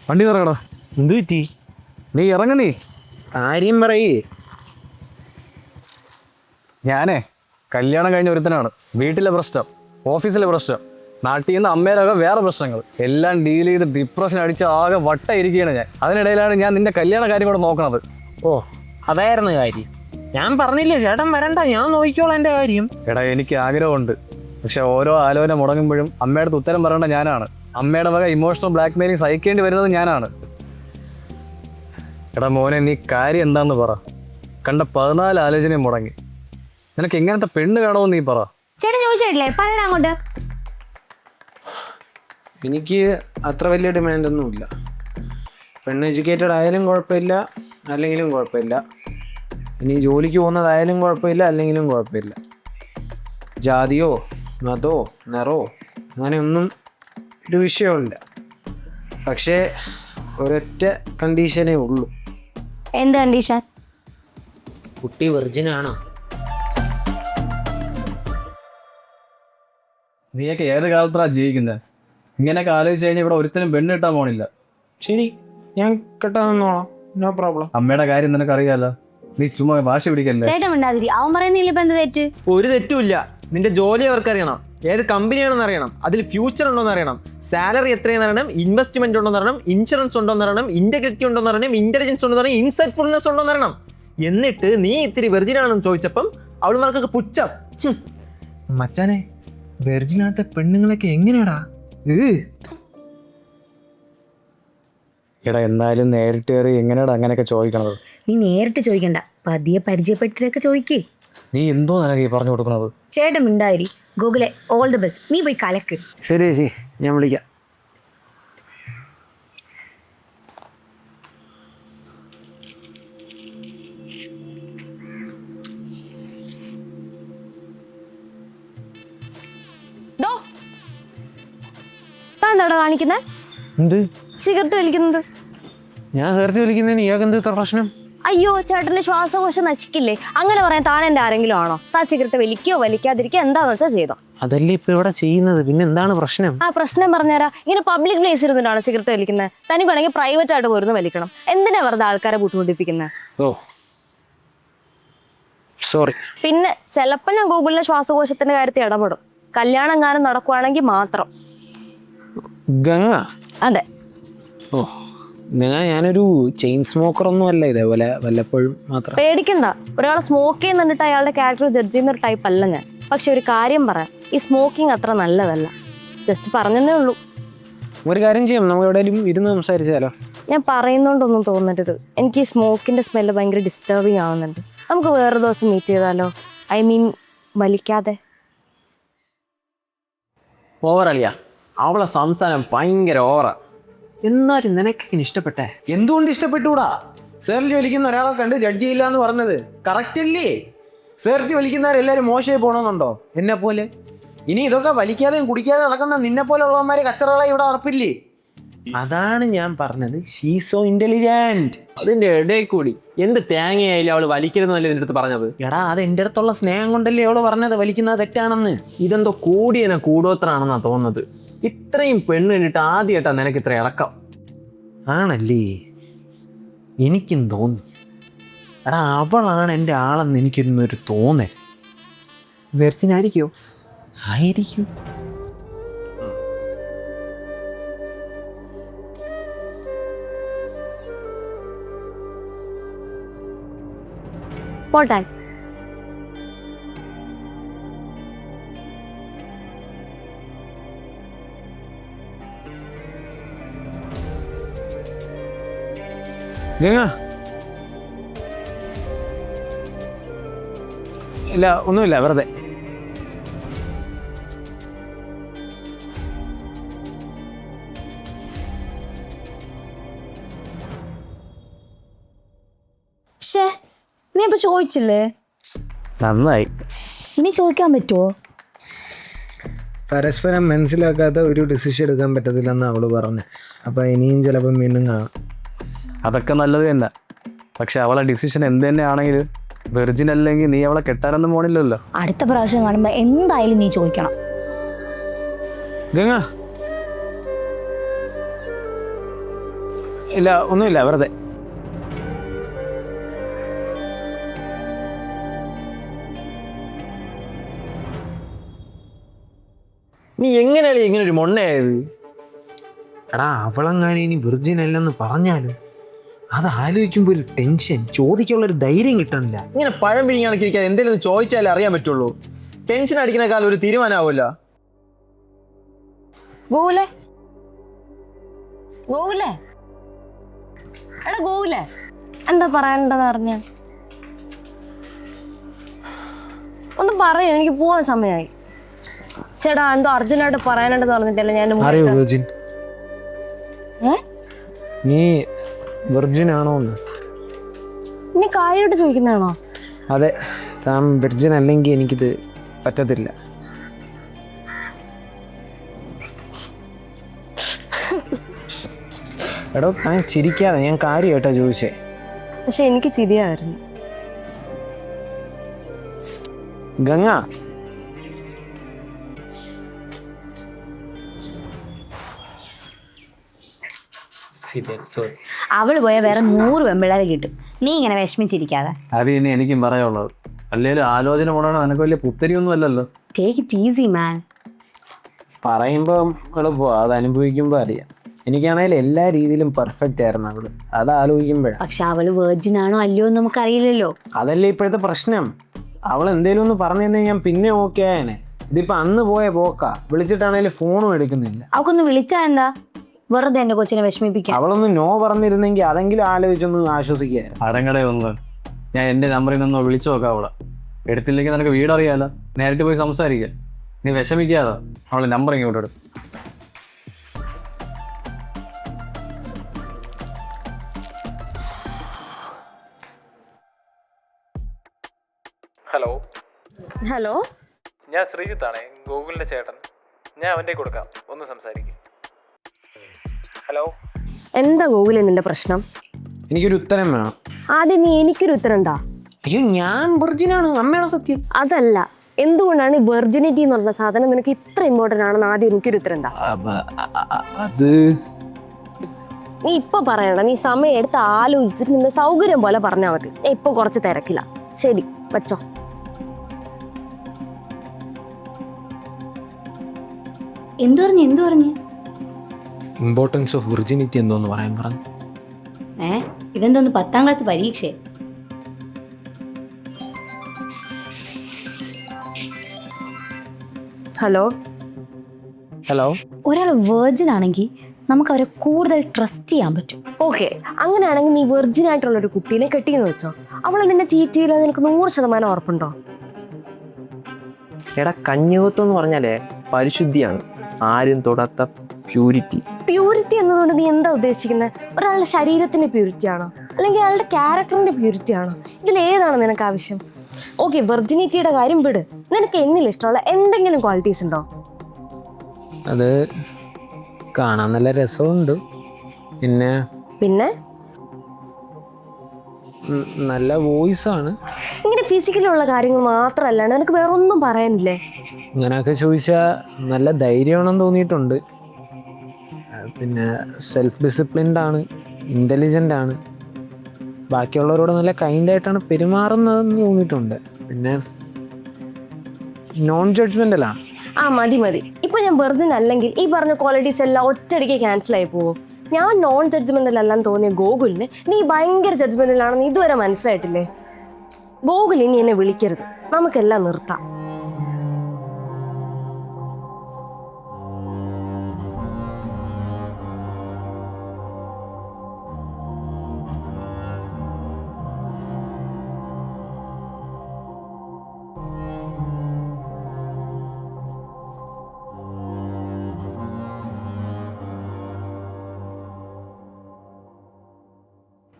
വണ്ടി ഇറങ്ങടാ. എന്തു പറ്റി? നീ ഇറങ്ങ. നീ കാര്യം പറയേ. ഞാനേ കല്യാണം കഴിഞ്ഞ ഒരുത്തനാണ്. വീട്ടിലെ പ്രശ്നം, ഓഫീസിലെ പ്രശ്നം, നാട്ടിൽ നിന്ന് അമ്മേരൊക്കെ വേറെ പ്രശ്നങ്ങൾ എല്ലാം ഡീൽ ചെയ്ത് ഡിപ്രഷൻ അടിച്ച് ആകെ വട്ടായിരിക്കുകയാണ് ഞാൻ. അതിനിടയിലാണ് ഞാൻ നിന്റെ കല്യാണ കാര്യം കൂടെ നോക്കണത്. ഓ, അതായിരുന്നു കാര്യം. ഞാൻ പറഞ്ഞില്ലേ ചേട്ടൻ വരണ്ട, ഞാൻ നോക്കിക്കോളാം എൻ്റെ കാര്യം. എടാ, എനിക്ക് ആഗ്രഹമുണ്ട്. പക്ഷെ ഓരോ ആലോചന മുടങ്ങുമ്പോഴും അമ്മയുടെ അടുത്ത് ഉത്തരം പറയേണ്ട ഞാനാണ്. അമ്മയുടെ വക ഇമോഷണൽ ബ്ലാക്ക് മെയിലിംഗ് സഹിക്കേണ്ടി വരുന്നത് ഞാനാണ്. എടാ മോനെ, നീ കാര്യം എന്താന്ന് പറ. കണ്ട 14 ആലോചനയും മുടങ്ങി. നിനക്ക് എങ്ങനത്തെ പെണ്ണ് വേണമെന്ന് നീ പറ. ചേട്ടൻ ചോദിച്ചിട്ടില്ലേ? പറയണ അങ്ങോട്ട്. എനിക്ക് അത്ര വലിയ ഡിമാൻഡൊന്നുമില്ല. പെണ്ണ് എഡ്യൂക്കേറ്റഡ് ആയാലും കുഴപ്പമില്ല, അല്ലെങ്കിലും കുഴപ്പമില്ല. ഇനി ജോലിക്ക് പോകുന്നതായാലും കുഴപ്പമില്ല, അല്ലെങ്കിലും കുഴപ്പമില്ല. ജാതിയോ മതമോ നിറോ അങ്ങനെയൊന്നും ഒരു വിഷയമില്ല. പക്ഷേ ഒരൊറ്റ കണ്ടീഷനേ ഉള്ളൂ. എന്ത് കണ്ടീഷൻ? കുട്ടി വെർജിനാണോ? നീയൊക്കെ ഏത് കാലത്താണ് ജീവിക്കുന്നത്? ഇങ്ങനെയൊക്കെ ആലോചിച്ച് കഴിഞ്ഞാൽ ഇവിടെ ഒരുത്തനും പെണ്ണ് കിട്ടാൻ പോണില്ല. ശരി, ഞാൻ കെട്ടാന്നോളാം, നോ പ്രോബ്ലം. അമ്മയുടെ കാര്യം നിനക്കറിയാലോ. നീ ചുമ്മാ വാശി പിടിക്കല്ലേ. ചേട്ടൻ മിണ്ടാതിരി. അവൻ പറയുന്നില്ല ഇപ്പൊ എന്ത് തെറ്റ്? ഒരു തെറ്റുമില്ല. നിന്റെ ജോലി അവർക്കറിയണം, ഏത് കമ്പനിയാണെന്ന് അറിയണം, അതിൽ ഫ്യൂച്ചർ ഉണ്ടോന്ന് അറിയണം, സാലറി എത്രയെന്ന് അറിയണം, ഇൻവെസ്റ്റ്മെന്റ് ഉണ്ടോന്ന് അറിയണം, ഇൻഷുറൻസ് ഉണ്ടോന്ന് അറിയണം, ഇന്റഗ്രിറ്റി ഉണ്ടോന്ന് അറിയണം, ഇന്റലിജൻസ് ഉണ്ടോന്ന് അറിയണം, ഇൻസൈറ്റ്ഫുൾനെസ് ഉണ്ടോന്ന് അറിയണം. എന്നിട്ട് നീ ഇത്തിരി വെർജിനാണെന്ന് ചോദിച്ചപ്പം അവൾമാർക്കൊക്കെ പുച്ഛം. മച്ചാനെ, വെർജിനാത്ത പെണ്ണുങ്ങളൊക്കെ എങ്ങനെയാടാ? എടാ, എന്നാലും നേരിട്ട് കയറി എങ്ങനെയാടാ അങ്ങനെയൊക്കെ ചോദിക്കണത്? നീ നേരിട്ട് ചോദിക്കണ്ട, പതിയെ പരിചയപ്പെട്ടിട്ടൊക്കെ ചോദിക്കേ. നീ എന്തോ നിനക്ക് ഈ പറഞ്ഞു കൊടുക്കണത്? ചേട്ടൻ മിണ്ടാതിരി. ഗൂഗിളെ ഓൾ ദി ബെസ്റ്റ്. നീ പോയി കലക്ക്. ശരി ചേച്ചി, ഞാൻ വിളിക്കാം. എന്താ കാണിക്കുന്നത്? എന്ത് സിഗരറ്റ് വലിക്കുന്നത്? ഞാൻ സിഗരറ്റ് വലിക്കുന്നതിന് ഇയാൾക്ക് എന്ത് ഇത്ര പ്രശ്നം? അയ്യോ, ചേട്ടന്റെ ശ്വാസകോശം നശിക്കില്ലേ? അങ്ങനെ പറയാൻ താൻ എൻ്റെ ആരെങ്കിലും ആണോ? താൻ സിഗരറ്റ് വലിക്കോ വലിക്കാതിരിക്കോ എന്താന്ന് വെച്ചാൽ ചെയ്തോ. അതല്ലേ ഇപ്പൊ ഇവിടെ ചെയ്യുന്നത്, പിന്നെ എന്താണ് പ്രശ്നം? ആ പ്രശ്നം പറഞ്ഞുതരാ. ഇങ്ങനെ പബ്ലിക് പ്ലേസ് ഇരുന്നിട്ടാണ് സിഗരറ്റ് വലിക്കുന്നത്. തനിക്ക് വേണമെങ്കിൽ പ്രൈവറ്റ് ആയിട്ട് പോരുന്ന് വലിക്കണം. എന്തിനാ വെറുതെ ആൾക്കാരെ ബുദ്ധിമുട്ടിപ്പിക്കുന്നത്? ഓ സോറി. പിന്നെ ചിലപ്പോൾ ഞാൻ ഗൂഗിളിലെ ശ്വാസകോശത്തിന്റെ കാര്യത്തിൽ ഇടപെടും. കല്യാണം എങ്ങാനും നടക്കുവാണെങ്കിൽ മാത്രം. ഗംഗ? അതെ. ഓ ഗംഗ, ഞാനൊരു ചെയിൻ സ്മോക്കർ ഒന്നും അല്ല, ഇതേപോലെ വല്ലപ്പോഴും മാത്രം. പേടിക്കണ്ട. ഒരാളെ സ്മോക്ക് ചെയ്യുന്നിട്ട് അയാളുടെ ക്യാരക്ടർ ജഡ്ജ് ചെയ്യുന്ന ഒരു ടൈപ്പ് അല്ല ഞാൻ. പക്ഷെ ഒരു കാര്യം പറയാം, ഈ സ്മോക്കിംഗ് അത്ര നല്ലതല്ല. ജസ്റ്റ് പറഞ്ഞതേ ഉള്ളൂ. ഒരു കാര്യം ചെയ്യാം, നമുക്ക് എവിടെയെങ്കിലും ഇരുന്ന് സംസാരിച്ചാലോ? ഞാൻ പറയുന്നോണ്ടൊന്നും തോന്നരുത്. എനിക്ക് ഈ സ്മോക്കിന്റെ സ്മെല്ല് ഭയങ്കര ഡിസ്റ്റർബിങ് ആവുന്നുണ്ട്. നമുക്ക് വേറെ ദിവസം മീറ്റ് ചെയ്താലോ? I mean വലിക്കാതെ. ഓവറളിയ, അവളെ സംസാരം ഭയങ്കര ഓവറാ. എന്നാലും നിനക്കെങ്ങനെ ഇഷ്ടപ്പെട്ടെ? എന്തുകൊണ്ട് ഇഷ്ടപ്പെട്ടുകൂടാ? സിഗരറ്റ് വലിക്കുന്ന ഒരാളെ കണ്ട് ജഡ്ജ് ചെയ്യില്ല എന്ന് പറഞ്ഞത് കറക്റ്റ് അല്ലേ? സിഗരറ്റ് വലിക്കുന്നവരെല്ലാവരും മോശമായി പോകണമെന്നുണ്ടോ? എന്നെ പോലെ ഇനി ഇതൊക്കെ വലിക്കാതെയും കുടിക്കാതെ നടക്കുന്ന നിന്നെ പോലെ ഉള്ളവന്മാരെ കച്ചറകളെ ഇവിടെ ഉറപ്പില്ലേ? അതാണ് ഞാൻ പറഞ്ഞത്, ഷീ സോ ഇന്റലിജന്റ്. അതിന്റെ ഇടയിൽ കൂടി എന്ത് തേങ്ങയായാലും അവള് വലിക്കരുതെന്നല്ലേ നിന്റെ അടുത്ത് പറഞ്ഞത്? എടാ, അത് എൻ്റെ അടുത്തുള്ള സ്നേഹം കൊണ്ടല്ലേ അവള് പറഞ്ഞത് വലിക്കുന്നത് തെറ്റാണെന്ന്. ഇതെന്തോ കൂടിയനെ കൂടോത്രാണെന്നാ തോന്നുന്നത്. ഇത്രയും പെണ്ണ് കണ്ടിട്ട് ആദ്യമായിട്ടാ നിനക്ക് ഇത്ര ഇളക്കം. ആണല്ലേ? എനിക്കും തോന്നി. എടാ, അവളാണ് എൻ്റെ ആളെന്ന് എനിക്കൊരു തോന്നൽ. വെർജിനായിരിക്കോ? ആയിരിക്കും. പോട്ടെ. ഗംഗ? ഇല്ല, ഒന്നുമില്ല, വെറുതെ. ഷേ, നീ ഇപ്പൊ ചോദിച്ചില്ലേ? നന്നായി. ഇനി ചോദിക്കാൻ പറ്റുമോ? പരസ്പരം മനസ്സിലാക്കാത്ത ഒരു ഡിസിഷൻ എടുക്കാൻ പറ്റത്തില്ലെന്ന് അവള് പറഞ്ഞു. അപ്പം ഇനിയും ചിലപ്പം വീണ്ടും കാണാം. അതൊക്കെ നല്ലത് തന്നെ. പക്ഷെ അവളെ ഡിസിഷൻ എന്ത് തന്നെ ആണെങ്കിലും വെർജിൻ അല്ലെങ്കിൽ നീ അവളെ കെട്ടാനൊന്നും പോണില്ലല്ലോ. അടുത്ത പ്രാവശ്യം കാണുമ്പോ എന്തായാലും നീ ചോദിക്കണം. ഗംഗ, ഇല്ല ഒന്നുമില്ല, വെറുതെ. നീ എങ്ങനെയാണ് ഇങ്ങനെ ഒരു മൊണ്ണയായത്? എടാ അവളെങ്ങാനും ഇനി വിർജിൻ അല്ലെന്ന് പറഞ്ഞാലും അത് ആലോചിക്കുമ്പോൾ ഒരു ടെൻഷൻ, ചോദിക്കാനുള്ളൊരു ധൈര്യം കിട്ടണില്ല. ഇങ്ങനെ പഴം പിഴിഞ്ഞ് കണക്കിരിക്കാൻ എന്തെങ്കിലും ചോദിച്ചാലേ അറിയാൻ പറ്റുള്ളൂ. ടെൻഷൻ അടിക്കുന്ന കാലം ഒരു തീരുമാനമാവില്ല. ഗോകുലേ, ഗോകുലേ, എടാ ഗോകുലേ, എന്താ പറയണ്ടെന്ന് അറിഞ്ഞ ഒന്ന് പറയൂ, എനിക്ക് പോവാൻ സമയമായി. ചേട്ടാ എന്തോ അർജന്റായിട്ട് പറയാനുണ്ടെന്ന് പറഞ്ഞിട്ടല്ലേ ഞാൻ അറിയോ വിർജിൻ? നീ വിർജിൻ ആണോ എന്ന്? നീ കാര്യമായിട്ട് ചോദിക്കുന്നതാണോ? അതെ, താൻ വിർജിൻ അല്ലെങ്കിൽ എനിക്കിത് പറ്റത്തില്ല. എടോ താൻ ചിരിക്കാതെ, ഞാൻ കാര്യമായിട്ടാ ചോദിച്ചേ. പക്ഷെ എനിക്ക് ചിരിയായിരുന്നു. ഗംഗ, അവള് പോയ വേറെ 100 പെമ്പിള്ളേരെ കിട്ടും. നീ ഇങ്ങനെ വിഷമിച്ചിരിക്കാതെ. അത് ഇനി എനിക്കും പറയാനുള്ളത്. അല്ലേലും ആലോചന പോണോ നിനക്ക് വലിയ പുത്തരിയൊന്നും അല്ലല്ലോ. Take it easy man. പറയുമ്പോൾ എളുപ്പമാണ്, അത് അനുഭവിക്കുമ്പോൾ അറിയാം. എനിക്കാണെങ്കിൽ എല്ലാ രീതിയിലും പെർഫെക്റ്റ് ആയിരുന്നു അവള്, അത് ആലോചിക്കുമ്പോഴാണ്. പക്ഷെ അവള് വെർജിൻ ആണോ അല്ലയോ എന്ന് നമുക്കറിയില്ലല്ലോ. അതല്ലേ ഇപ്പോഴത്തെ പ്രശ്നം. അവൾ എന്തേലും ഒന്ന് പറഞ്ഞു തന്നെ ഞാൻ പിന്നെ ഓക്കെ ആയനെ. ഇതിപ്പോൾ അന്ന് പോയ പോക്കാ, വിളിച്ചിട്ടാണെങ്കിലും ഫോണും എടുക്കുന്നില്ല. അവക്കൊന്ന് വിളിച്ചാ എന്താ? വെറുതെ എന്റെ കൊച്ചിനെ വിഷമിപ്പിക്കാം. അവളൊന്ന് നോ പറഞ്ഞിരുന്നെങ്കിൽ അതെങ്കിലും ആലോചിച്ചൊന്ന് ആശ്വസിക്കായിരുന്നു. അടങ്ങടെ ഒന്ന് ഞാൻ എൻ്റെ നമ്പറിൽ നിന്നോ വിളിച്ചു നോക്കാം അവളെ. എടുത്തില്ലെങ്കിൽ നിനക്ക് വീടറിയാലോ, നേരിട്ട് പോയി സംസാരിക്കാം. നീ വിഷമിക്കാതെ അവളെ നമ്പർ ഇങ്ങോട്ട് എടുക്കും. ഹലോ, ഹലോ, ഞാൻ ശ്രീജിത്താണേ, ഗൂഗിളിൻ്റെ ചേട്ടൻ. ഞാൻ അവൻ്റെ കൊടുക്കാം, ഒന്ന് സംസാരിക്കും. ഹലോ, എന്താ ഗോകുലേ നിന്റെ പ്രശ്നം? എനിക്കൊരു ഉത്തരം വേണം. ആദ്യം നീ എനിക്കൊരു ഉത്തരം എന്താ? അയ്യോ ഞാൻ വിർജിനാണ്, അമ്മയാണോ സത്യം? അതല്ല, എന്തുകൊണ്ടാണ് ഈ വെർജിനിറ്റി എന്ന് പറഞ്ഞ സാധനം നിനക്ക് ഇത്ര ഇമ്പോർട്ടൻ്റ് ആണെന്ന് ആദ്യം എനിക്കൊരു ഉത്തരം എന്താ? അത് നീ ഇപ്പൊ പറയണ്ട, നീ സമയം എടുത്ത് ആലോചിച്ചിട്ട് നിന്റെ സൗകര്യം പോലെ പറഞ്ഞാൽ മതി. ഞാൻ ഇപ്പൊ കുറച്ച് തിരക്കില്ല. ശരി, വെച്ചോ. എന്തു പറഞ്ഞു? ഇമ്പോർട്ടൻസ് ഓഫ് വിർജിനിറ്റി എന്തോന്ന് പറയാൻ പറഞ്ഞു. ഇതെന്തോന്ന് 10ാം ക്ലാസ് പരീക്ഷ? Hello, hello. ഒരാൾ വെർജിൻ ആണെങ്കിൽ നമുക്ക് അവരെ കൂടുതൽ ട്രസ്റ്റ് ചെയ്യാൻ പറ്റും. ഓക്കെ, അങ്ങനെയാണെങ്കിൽ നീ വെർജിൻ ആയിട്ടുള്ള ഒരു കുട്ടീനെ കെട്ടിയെന്ന് വെച്ചോ. അവളെ നിന്നെ ചീറ്റിയില്ല, നിനക്ക് 100% ഉറപ്പുണ്ടോ? എടാ കന്യകത്വം എന്ന് പറഞ്ഞാലേ പരിശുദ്ധിയാണ്, ആരും തൊടാത്ത പ്യൂരിറ്റി. പ്യൂരിറ്റി എന്നതുകൊണ്ട് നീ എന്താ ഉദ്ദേശിക്കുന്നത്? ഒരാളുടെ ശരീരത്തിന്റെ പ്യൂരിറ്റി ആണോ, അല്ലെങ്കിൽ അയാളുടെ ക്യാരക്ടറിന്റെ പ്യൂരിറ്റി ആണോ? ഇതിലേതാണ് നിനക്ക് ആവശ്യം? ഓക്കെ, വെർജിനിറ്റിയുടെ കാര്യം വിട്. നിനക്ക് എന്നിൽ ഇഷ്ടമുള്ള എന്തെങ്കിലും ക്വാളിറ്റീസ് ഉണ്ടോ? അത് കാണാൻ നല്ല രസമുണ്ട്, പിന്നെ നല്ല വോയിസ് ആണ്. ഇങ്ങനെ ഫിസിക്കലുള്ള കാര്യങ്ങൾ മാത്രമല്ലാണ്ട് നിനക്ക് വേറെ ഒന്നും പറയാനില്ലേ? ഇങ്ങനെയൊക്കെ ചോദിച്ചാൽ നല്ല ധൈര്യമാണെന്ന് തോന്നിയിട്ടുണ്ട്. പിന്നെ സെൽഫ് ഡിസിപ്ലിൻഡ് ആണ്, ഇൻ്റലിജൻ്റ് ആണ്, ബാക്കിയുള്ളവരോട് നല്ല കൈൻഡായിട്ടാണ് പെരുമാറുന്നതെന്ന് തോന്നിയിട്ടുണ്ട്. പിന്നെ നോൺ ജഡ്ജ്മെൻ്റലാണ്. ആ മതി. ഇപ്പൊ ഞാൻ വെർജിൻ അല്ലെങ്കിൽ ഈ പറഞ്ഞ ക്വാളിറ്റീസ് എല്ലാം ഒറ്റയടിക്ക് ക്യാൻസൽ ആയി പോകും. ഞാൻ നോൺ ജഡ്ജ്മെന്റൽ അല്ലാന്ന് തോന്നിയ ഗോകുലിന് നീ ഭയങ്കര ജഡ്ജ്മെന്റലാണെന്ന് ഇതുവരെ മനസ്സിലായിട്ടില്ലേ? ഗോകുൽ ഇനി എന്നെ വിളിക്കരുത്, നമുക്കെല്ലാം നിർത്താം.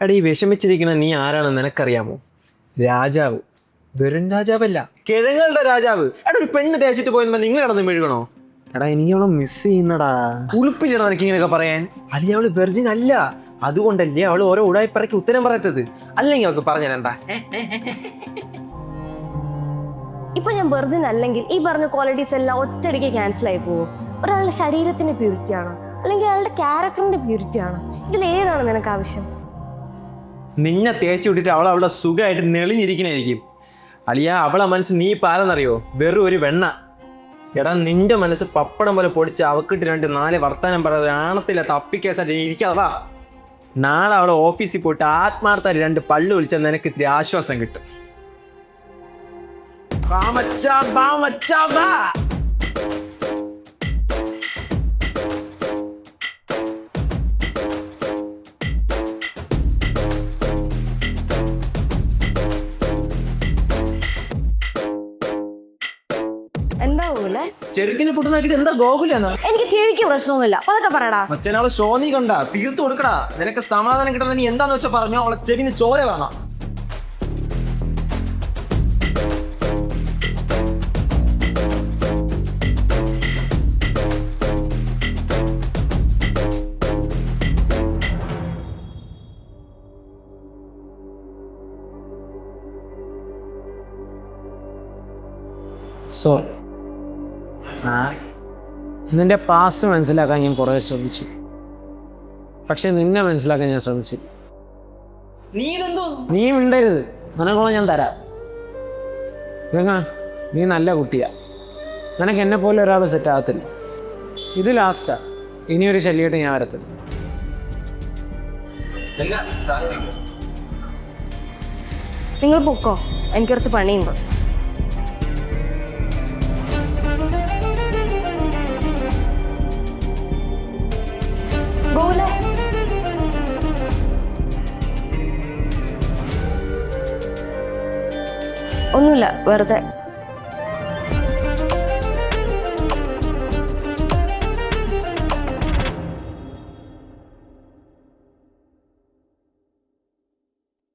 എടാ ഈ വിഷമിച്ചിരിക്കുന്ന നീ ആരാണെന്ന് നിനക്കറിയാമോ? രാജാവ്. വെറും രാജാവല്ല, കിഴങ്ങളുടെ രാജാവ്. എടാ ഒരു പെണ്ണ് തേച്ചിട്ട് പോയെന്ന് നിങ്ങൾ നടന്ന് മെഴുകണോ? എടാ എനിക്ക് അവളെ മിസ് ചെയ്യുന്നടാ. ഉളുപ്പില്ലടാ നിനക്ക് ഇങ്ങനെയൊക്കെ പറയാൻ. അല്ലെ അവള് വെർജിൻ അല്ല, അതുകൊണ്ടല്ലേ അവള് ഓരോ ഉടായിപ്പറയ്ക്ക് ഉത്തരം പറയാത്തത്. അല്ലെങ്കിൽ അവൾക്ക് പറഞ്ഞാലെന്താ? ഇപ്പൊ ഞാൻ വെർജിൻ അല്ലെങ്കിൽ ഈ പറഞ്ഞ ക്വാളിറ്റീസ് എല്ലാം ഒറ്റയടിക്ക് ക്യാൻസൽ ആയി പോകും. ഒരാളുടെ ശരീരത്തിന്റെ പ്യൂരിറ്റി ആണോ, അല്ലെങ്കിൽ അയാളുടെ ക്യാരക്ടറിന്റെ പ്യൂരിറ്റി ആണോ? ഇതിലേതാണ് നിനക്ക് ആവശ്യം? നിന്നെ തേച്ച് വിട്ടിട്ട് അവൾ അവിടെ സുഖമായിട്ട് നെളിഞ്ഞിരിക്കണായിരിക്കും. അളിയ അവളെ മനസ്സ് നീ പാലെന്നറിയോ? വെറും ഒരു വെണ്ണ. എടാ നിന്റെ മനസ്സ് പപ്പടം പോലെ പൊടിച്ച് അവക്കിട്ട് 2-4 വർത്താനം പറയാതെ ആണത്തില്ല തപ്പിക്കേസായിട്ട് ഇരിക്കാതാ. നാളെ അവളെ ഓഫീസിൽ പോയിട്ട് ആത്മാർത്ഥമായിട്ട് 2 പള്ളു വിളിച്ചാൽ നിനക്ക് ഇത്തിരി ആശ്വാസം കിട്ടും. വാ മച്ചാ, വാ മച്ചാ, വാ. എന്താ ഗോകുലെ? ചെറുക്കിനെ പൊട്ടുന്നാക്കിട്ട് എന്താ ഗോകുലെന്നാ? എനിക്ക് ചെവിക്ക് പ്രശ്നമൊന്നുമില്ല, അതൊക്കെ പറയടാ. മച്ചനവളെ ഷോ നീ കണ്ട തീർത്തു കൊടുക്കടാ. നിനക്ക് സമാധാനം കിട്ടുന്ന നീ എന്താന്ന് വെച്ചാൽ പറഞ്ഞോ. അവളെ ചെവിന്ന് ചോര വേണം. സോ നിന്റെ പാസ്റ്റ് മനസ്സിലാക്കാൻ ഞാൻ കുറേ ശ്രമിച്ചു, പക്ഷെ നിന്നെ മനസ്സിലാക്കാൻ ഞാൻ ശ്രമിച്ചു. നീ മിണ്ടരുത്, നിനക്കുള്ള ഞാൻ തരാം. നീ നല്ല കുട്ടിയാ, നിനക്ക് എന്നെ പോലെ ഒരാൾ സെറ്റ് ആകത്തില്ല. ഇത് ലാസ്റ്റാ, ഇനിയൊരു ശല്യമായിട്ട് ഞാൻ വരത്തില്ല. നിങ്ങൾ പൊക്കോ, എനിക്ക് കുറച്ച് പണിയുണ്ട്. ഗോകുലെ, ഒന്നുമില്ല, വെറുതെ.